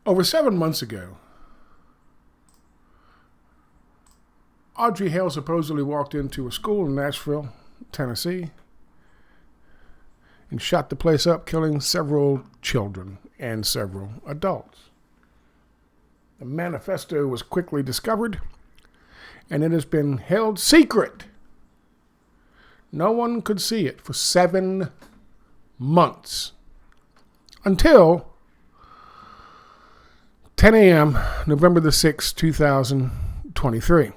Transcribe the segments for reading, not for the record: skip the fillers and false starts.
Over 7 months ago, Audrey Hale supposedly walked into a school in Nashville, Tennessee, and shot the place up, killing several children and several adults. The manifesto was quickly discovered, and it has been held secret. No one could see it for 7 months until 10 a.m., November the 6th, 2023.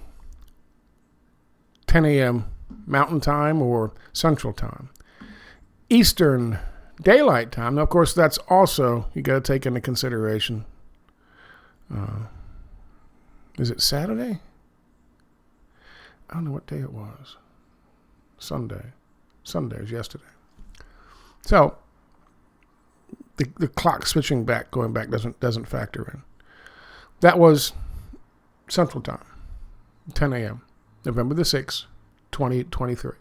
10 a.m. Mountain Time or Central Time. Eastern Daylight Time. Now, of course, that's also, you got to take into consideration, is it Saturday? I don't know what day it was. Sunday. Sunday was yesterday. So, the clock switching back, going back, doesn't factor in. That was Central Time, 10 a.m., November the 6th, 2023.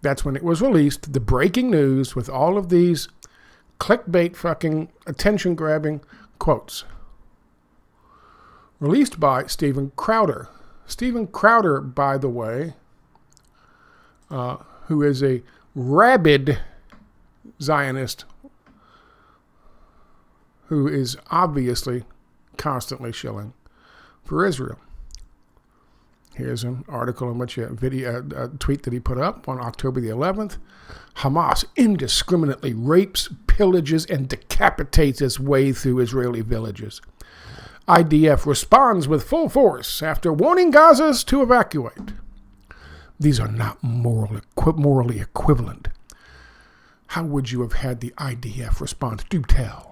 That's when it was released, the breaking news with all of these clickbait fucking attention-grabbing quotes. Released by Steven Crowder. Steven Crowder, by the way, who is a rabid Zionist who is obviously constantly shilling for Israel. Here's an article in which a tweet that he put up on October the 11th. Hamas indiscriminately rapes, pillages, and decapitates its way through Israeli villages. IDF responds with full force after warning Gazas to evacuate. These are not morally equivalent. How would you have had the IDF respond? Do tell.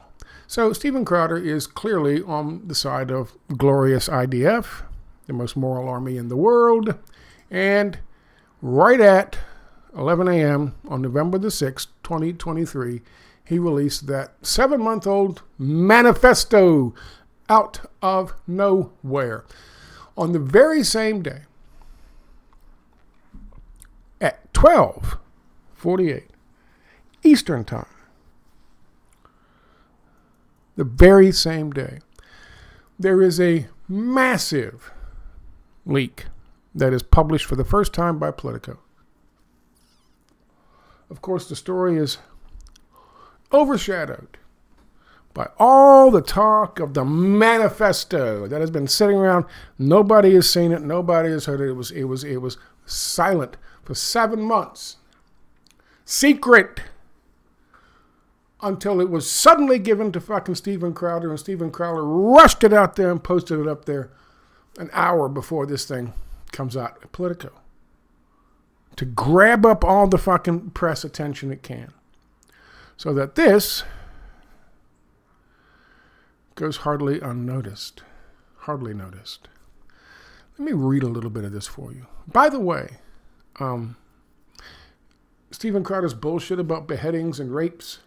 So Steven Crowder is clearly on the side of glorious IDF, the most moral army in the world. And right at 11 a.m. on November the 6th, 2023, he released that 7-month-old manifesto out of nowhere. On the very same day, at 12:48 Eastern Time, the very same day, there is a massive leak that is published for the first time by Politico. Of course, the story is overshadowed by all the talk of the manifesto that has been sitting around. Nobody has seen it. Nobody has heard it. It was silent for 7 months. Secret. Until it was suddenly given to fucking Steven Crowder, and Steven Crowder rushed it out there and posted it up there an hour before this thing comes out at Politico to grab up all the fucking press attention it can, so that this goes hardly unnoticed, hardly noticed. Let me read a little bit of this for you. By the way, Steven Crowder's bullshit about beheadings and rapes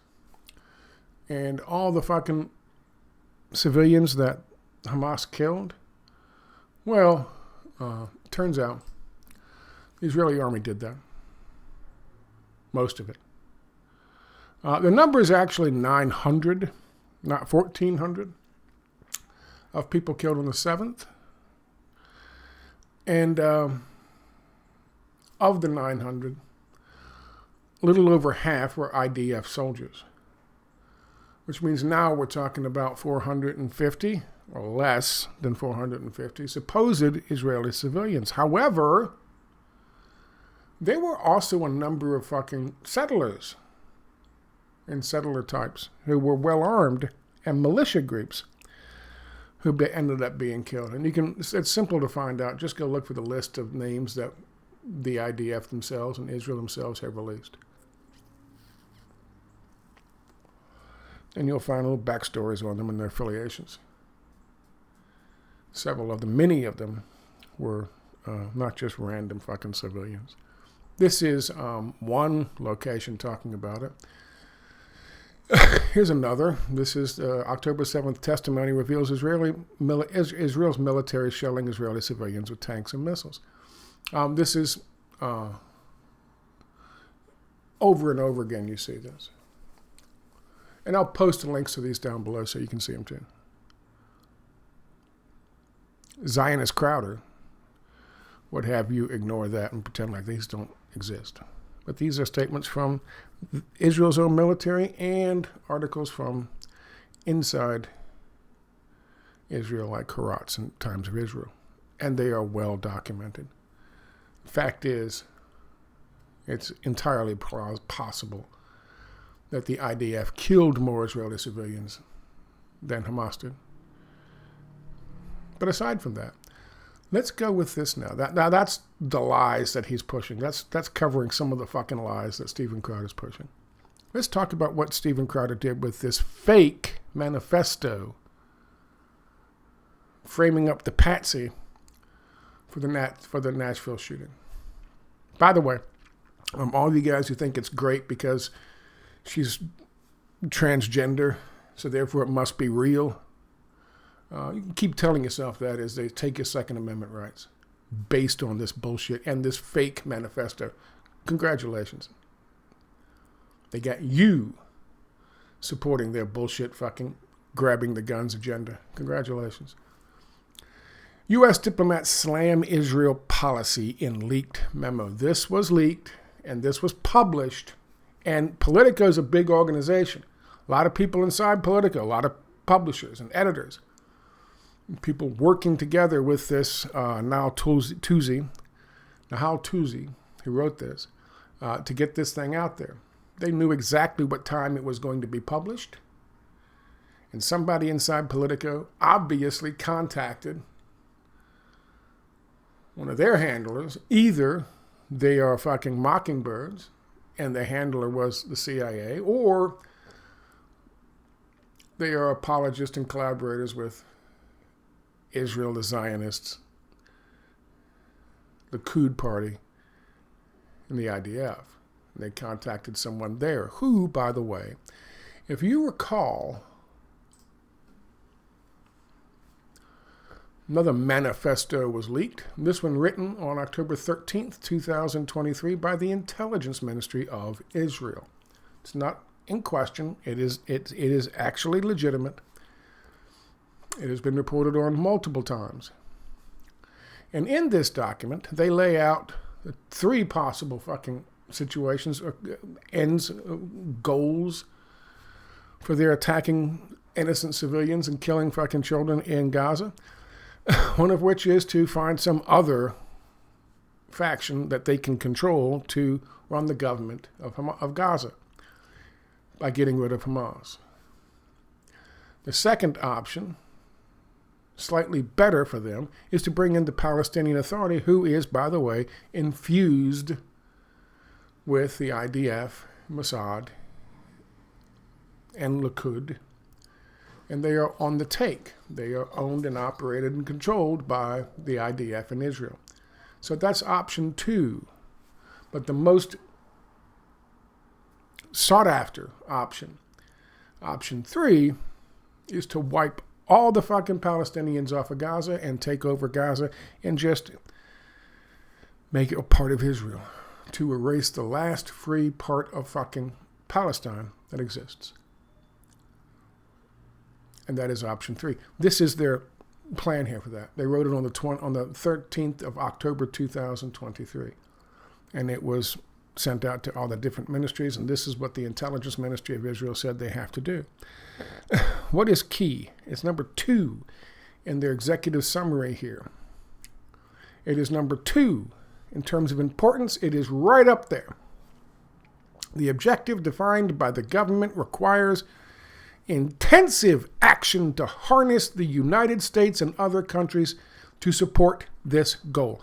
and all the fucking civilians that Hamas killed, well, turns out the Israeli army did that. Most of it. The number is actually 900, not 1,400, of people killed on the 7th. And of the 900, a little over half were IDF soldiers, which means now we're talking about 450 or less than 450 supposed Israeli civilians. However, there were also a number of fucking settlers and settler types who were well armed and militia groups who ended up being killed. And it's simple to find out. Just go look for the list of names that the IDF themselves and Israel themselves have released. And you'll find little backstories on them and their affiliations. Several of them, many of them, were not just random fucking civilians. This is one location talking about it. Here's another. This is October 7th testimony reveals Israel's military shelling Israeli civilians with tanks and missiles. This is over and over again you see this. And I'll post the links to these down below so you can see them too. Zionist Crowder would have you ignore that and pretend like these don't exist. But these are statements from Israel's own military and articles from inside Israel, like Karatz and Times of Israel. And they are well documented. Fact is, it's entirely possible that the IDF killed more Israeli civilians than Hamas did. But aside from that, let's go with this now. Now that's the lies that he's pushing. That's covering some of the fucking lies that Steven Crowder's pushing. Let's talk about what Steven Crowder did with this fake manifesto framing up the patsy for the Nashville shooting. By the way, all of you guys who think it's great because she's transgender, so therefore it must be real, you can keep telling yourself that as they take your Second Amendment rights based on this bullshit and this fake manifesto. Congratulations. They got you supporting their bullshit fucking grabbing the guns agenda. Congratulations. U.S. diplomats slam Israel policy in leaked memo. This was leaked and this was published. And Politico is a big organization. A lot of people inside Politico, a lot of publishers and editors. People working together with this Nahal Tuzi, who wrote this, to get this thing out there. They knew exactly what time it was going to be published. And somebody inside Politico obviously contacted one of their handlers. Either they are fucking mockingbirds and the handler was the CIA, or they are apologists and collaborators with Israel, the Zionists, the Likud party, and the IDF. And they contacted someone there who, by the way, if you recall, another manifesto was leaked. This one written on October 13th, 2023 by the Intelligence Ministry of Israel. It's not in question. It is actually legitimate. It has been reported on multiple times. And in this document, they lay out 3 possible fucking situations, ends, goals for their attacking innocent civilians and killing fucking children in Gaza. One of which is to find some other faction that they can control to run the government of Gaza by getting rid of Hamas. The second option, slightly better for them, is to bring in the Palestinian Authority, who is, by the way, infused with the IDF, Mossad, and Likud, and they are on the take. They are owned and operated and controlled by the IDF in Israel. So that's option 2. But the most sought after option, option 3, is to wipe all the fucking Palestinians off of Gaza and take over Gaza and just make it a part of Israel, to erase the last free part of fucking Palestine that exists. And that is option 3. This is their plan here for that. They wrote it on the 13th of October 2023. And it was sent out to all the different ministries, and this is what the Intelligence Ministry of Israel said they have to do. What is key? It's number 2 in their executive summary here. It is number 2 in terms of importance. It is right up there. The objective defined by the government requires intensive action to harness the United States and other countries to support this goal.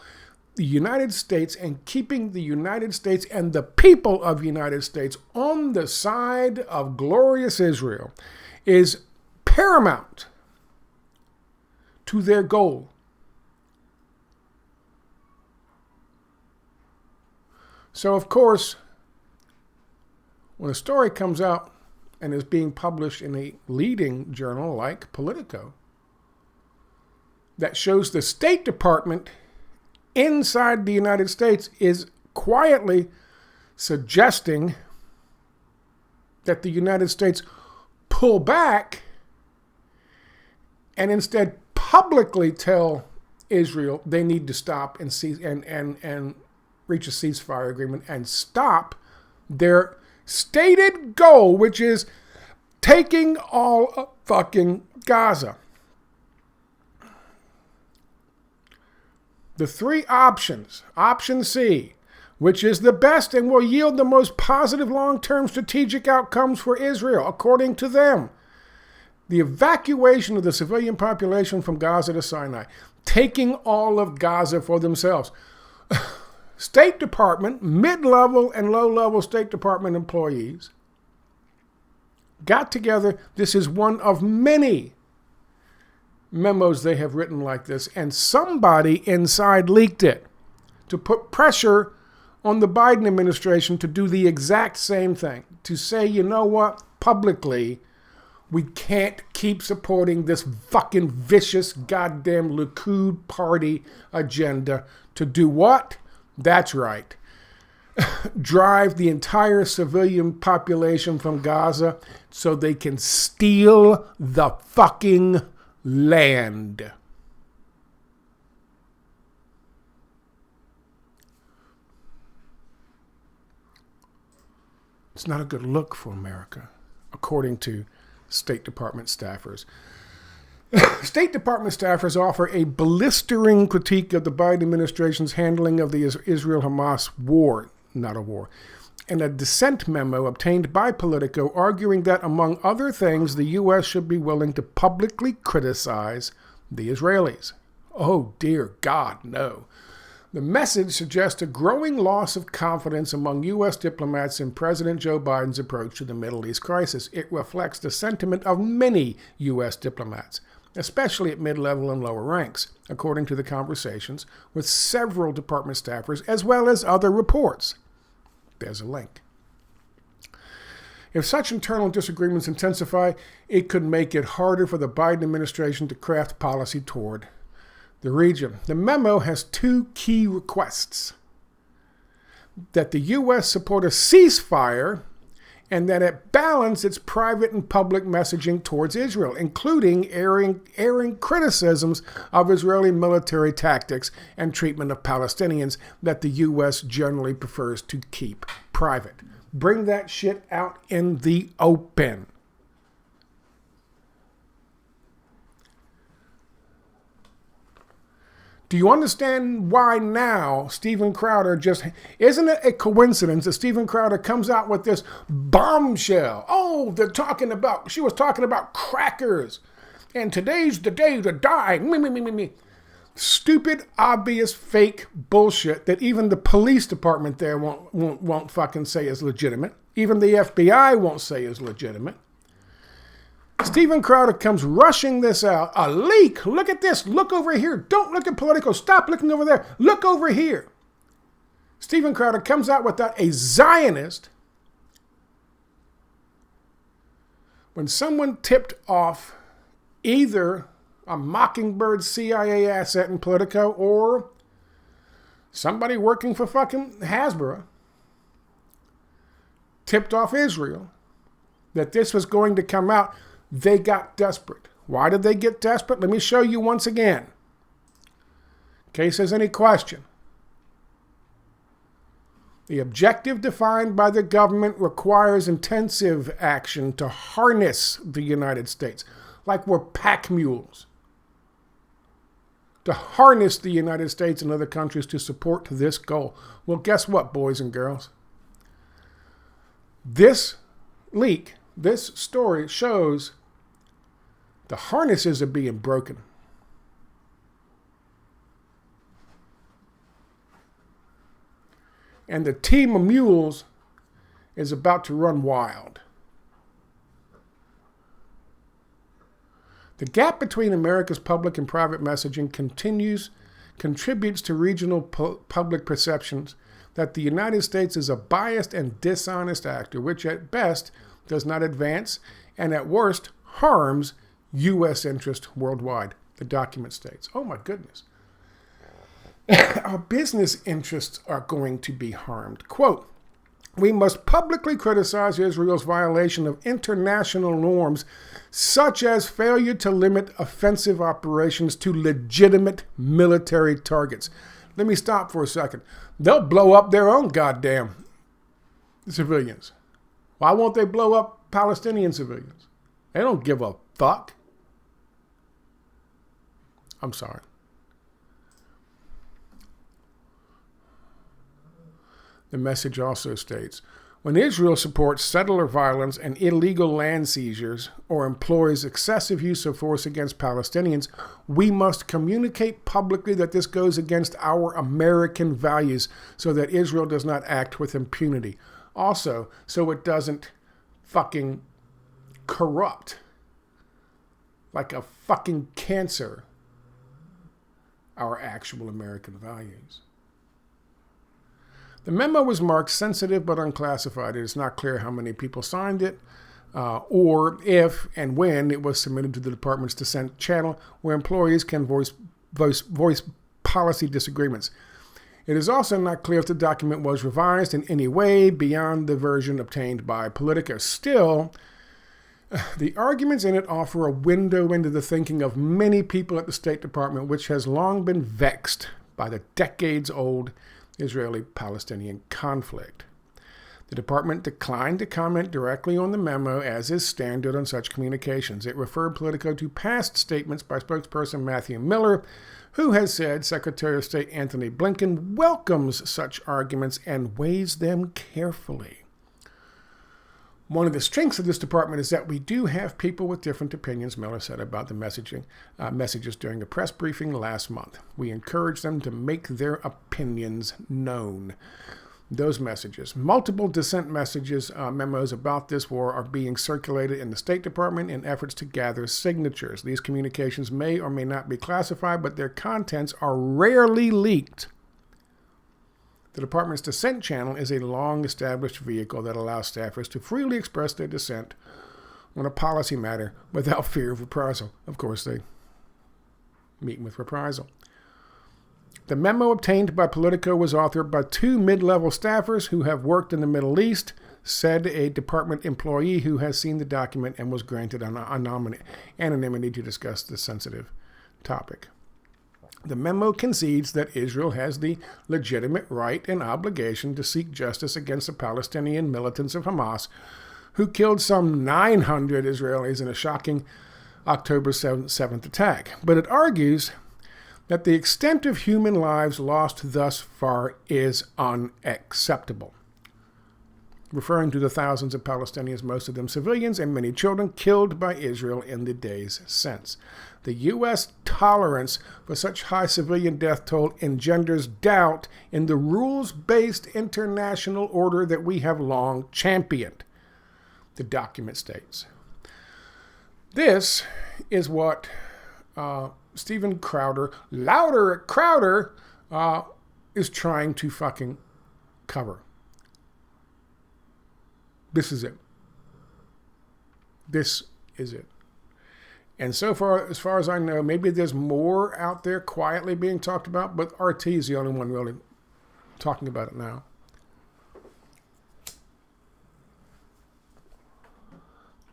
The United States, and keeping the United States and the people of the United States on the side of glorious Israel, is paramount to their goal. So, of course, when a story comes out and is being published in a leading journal like Politico that shows the State Department inside the United States is quietly suggesting that the United States pull back and instead publicly tell Israel they need to stop and reach a ceasefire agreement and stop their stated goal, which is taking all of fucking Gaza. The three options. Option C, which is the best and will yield the most positive long-term strategic outcomes for Israel, according to them. The evacuation of the civilian population from Gaza to Sinai. Taking all of Gaza for themselves. State Department, mid-level and low-level State Department employees got together. This is one of many memos they have written like this, and somebody inside leaked it to put pressure on the Biden administration to do the exact same thing, to say, you know what, publicly, we can't keep supporting this fucking vicious goddamn Likud party agenda to do what? That's right. Drive the entire civilian population from Gaza so they can steal the fucking land. It's not a good look for America, according to State Department staffers. State Department staffers offer a blistering critique of the Biden administration's handling of the Israel-Hamas war, not a war, and a dissent memo obtained by Politico arguing that, among other things, the U.S. should be willing to publicly criticize the Israelis. Oh, dear God, no. The message suggests a growing loss of confidence among U.S. diplomats in President Joe Biden's approach to the Middle East crisis. It reflects the sentiment of many U.S. diplomats, especially at mid-level and lower ranks, according to the conversations with several department staffers, as well as other reports. There's a link. If such internal disagreements intensify, it could make it harder for the Biden administration to craft policy toward the region. The memo has two key requests: that the U.S. support a ceasefire and that it balance its private and public messaging towards Israel, including airing criticisms of Israeli military tactics and treatment of Palestinians that the U.S. generally prefers to keep private. Bring that shit out in the open. Do you understand why now Steven Crowder just... Isn't it a coincidence that Steven Crowder comes out with this bombshell? Oh, she was talking about crackers. And today's the day to die. Me. Stupid, obvious, fake bullshit that even the police department there won't fucking say is legitimate. Even the FBI won't say is legitimate. Steven Crowder comes rushing this out. A leak. Look at this. Look over here. Don't look at Politico. Stop looking over there. Look over here. Steven Crowder comes out with that. A Zionist. When someone tipped off either a Mockingbird CIA asset in Politico or somebody working for fucking Hasbro tipped off Israel that this was going to come out, they got desperate. Why did they get desperate? Let me show you once again. In case there's any question. The objective defined by the government requires intensive action to harness the United States, like we're pack mules. To harness the United States and other countries to support this goal. Well, guess what, boys and girls? This leak, this story shows the harnesses are being broken. And the team of mules is about to run wild. The gap between America's public and private messaging contributes to regional public perceptions that the United States is a biased and dishonest actor, which at best does not advance and at worst harms U.S. interest worldwide, the document states. Oh my goodness. Our business interests are going to be harmed. Quote, We must publicly criticize Israel's violation of international norms, such as failure to limit offensive operations to legitimate military targets. Let me stop for a second. They'll blow up their own goddamn civilians. Why won't they blow up Palestinian civilians? They don't give a fuck. I'm sorry. The message also states, when Israel supports settler violence and illegal land seizures or employs excessive use of force against Palestinians, we must communicate publicly that this goes against our American values so that Israel does not act with impunity. Also, so it doesn't fucking corrupt like a fucking cancer our actual American values. The memo was marked sensitive but unclassified. It is not clear how many people signed it or if and when it was submitted to the department's dissent channel where employees can voice policy disagreements. It is also not clear if the document was revised in any way beyond the version obtained by Politico. Still, the arguments in it offer a window into the thinking of many people at the State Department, which has long been vexed by the decades-old Israeli-Palestinian conflict. The department declined to comment directly on the memo, as is standard on such communications. It referred Politico to past statements by spokesperson Matthew Miller, who has said Secretary of State Anthony Blinken welcomes such arguments and weighs them carefully. One of the strengths of this department is that we do have people with different opinions, Miller said about the messages during a press briefing last month. We encourage them to make their opinions known. Those messages, multiple dissent messages, memos about this war are being circulated in the State Department in efforts to gather signatures. These communications may or may not be classified, but their contents are rarely leaked. The department's dissent channel is a long-established vehicle that allows staffers to freely express their dissent on a policy matter without fear of reprisal. Of course, they meet with reprisal. The memo obtained by Politico was authored by two mid-level staffers who have worked in the Middle East, said a department employee who has seen the document and was granted anonymity to discuss the sensitive topic. The memo concedes that Israel has the legitimate right and obligation to seek justice against the Palestinian militants of Hamas, who killed some 900 Israelis in a shocking October 7th attack. But it argues that the extent of human lives lost thus far is unacceptable, referring to the thousands of Palestinians, most of them civilians, and many children killed by Israel in the days since. The U.S. tolerance for such high civilian death toll engenders doubt in the rules-based international order that we have long championed, the document states. This is what Stephen Crowder, louder at Crowder, is trying to fucking cover. This is it. This is it. And so far, as far as I know, maybe there's more out there quietly being talked about, but RT is the only one really talking about it now.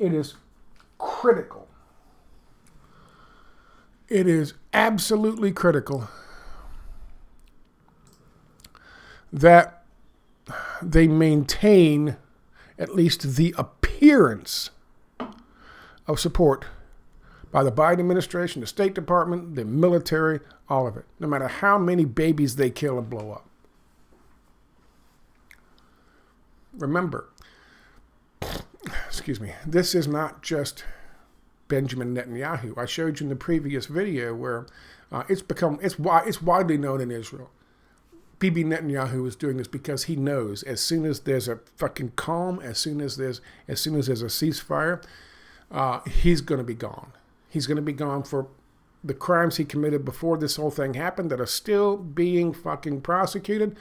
It is critical. It is absolutely critical that they maintain at least the appearance of support by the Biden administration, the State Department, the military, all of it, no matter how many babies they kill and blow up. Remember, this is not just Benjamin Netanyahu. I showed you in the previous video where it's widely known in Israel. Bibi Netanyahu is doing this because he knows as soon as there's a fucking calm, as soon as there's a ceasefire, he's going to be gone. He's going to be gone for the crimes he committed before this whole thing happened that are still being fucking prosecuted.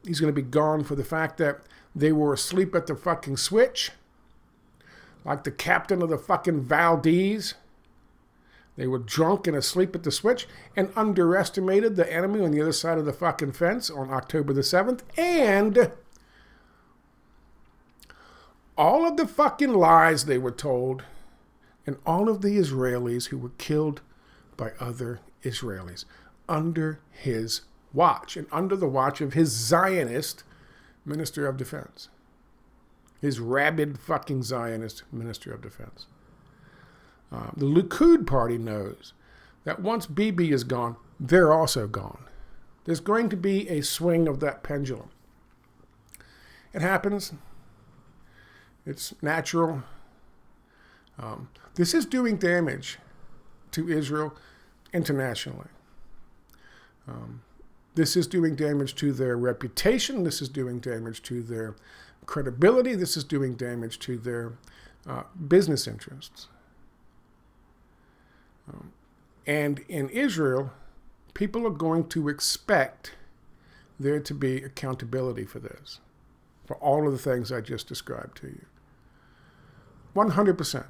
He's going to be gone for the fact that they were asleep at the fucking switch, like the captain of the fucking Valdez. They were drunk and asleep at the switch and underestimated the enemy on the other side of the fucking fence on October the 7th. And all of the fucking lies they were told, and all of the Israelis who were killed by other Israelis under his watch and under the watch of his Zionist Minister of Defense. His rabid fucking Zionist Minister of Defense. The Likud party knows that once Bibi is gone, they're also gone. There's going to be a swing of that pendulum. It happens. It's natural. This is doing damage to Israel internationally. This is doing damage to their reputation. This is doing damage to their credibility. This is doing damage to their business interests. And in Israel, people are going to expect there to be accountability for this, for all of the things I just described to you. 100%.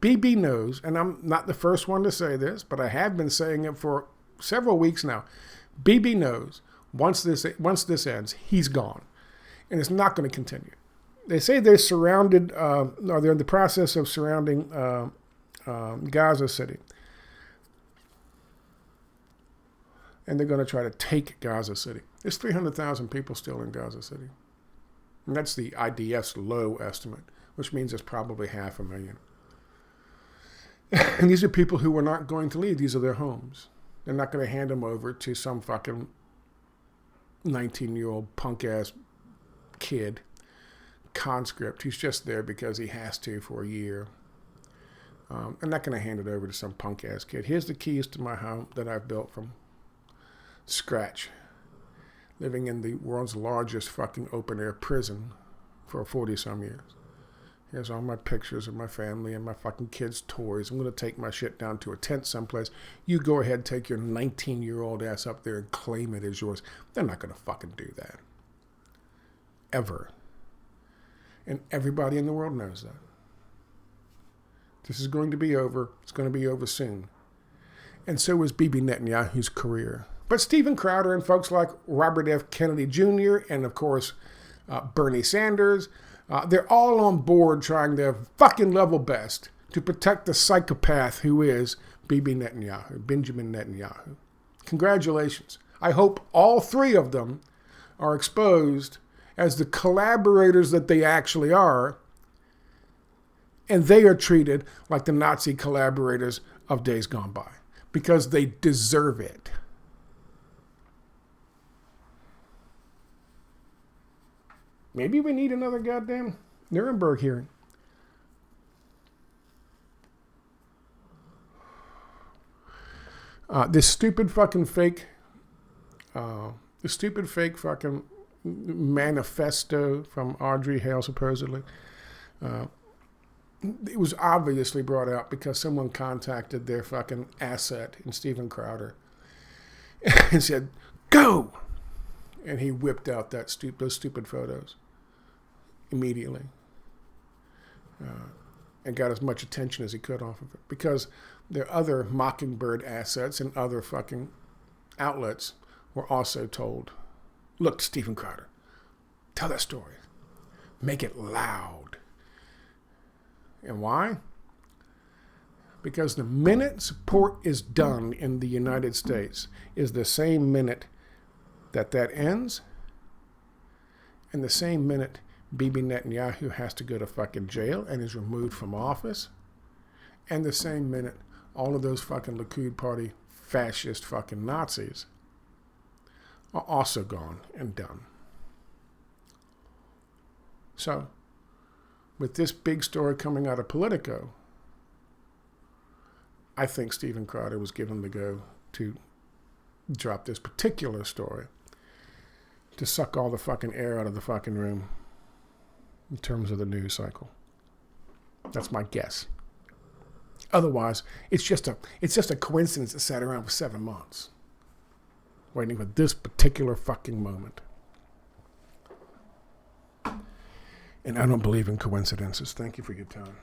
Bibi knows, and I'm not the first one to say this, but I have been saying it for several weeks now. Bibi knows once this ends, he's gone. And it's not going to continue. They say they're surrounded, or they're in the process of surrounding Gaza City. And they're going to try to take Gaza City. There's 300,000 people still in Gaza City. And that's the IDF's low estimate, which means there's probably 500,000. And these are people who are not going to leave. These are their homes. They're not going to hand them over to some fucking 19-year-old punk-ass kid, conscript, who's just there because he has to for a year. I'm not going to hand it over to some punk-ass kid. Here's the keys to my home that I've built from scratch, living in the world's largest fucking open-air prison for 40-some years. Here's all my pictures of my family and my fucking kids' toys. I'm going to take my shit down to a tent someplace. You go ahead and take your 19-year-old ass up there and claim it as yours. They're not going to fucking do that. Ever. And everybody in the world knows that. This is going to be over. It's going to be over soon. And so is Bibi Netanyahu's career. But Steven Crowder and folks like Robert F. Kennedy Jr. and, of course, Bernie Sanders, they're all on board trying their fucking level best to protect the psychopath who is Bibi Netanyahu, Benjamin Netanyahu. Congratulations. I hope all three of them are exposed as the collaborators that they actually are, and they are treated like the Nazi collaborators of days gone by, because they deserve it. Maybe we need another goddamn Nuremberg hearing. This stupid fucking fake manifesto from Audrey Hale, supposedly. It was obviously brought out because someone contacted their fucking asset in Steven Crowder and said, "Go!" And he whipped out those stupid photos immediately and got as much attention as he could off of it, because their other Mockingbird assets and other fucking outlets were also told, "Look, Steven Crowder, tell that story. Make it loud." And why? Because the minute support is done in the United States is the same minute that ends, and the same minute Bibi Netanyahu has to go to fucking jail and is removed from office, and the same minute all of those fucking Likud party fascist fucking Nazis are also gone and done. So, with this big story coming out of Politico, I think Steven Crowder was given the go to drop this particular story to suck all the fucking air out of the fucking room in terms of the news cycle. That's my guess. Otherwise, it's just a coincidence that sat around for 7 months waiting for this particular fucking moment. And I don't believe in coincidences. Thank you for your time.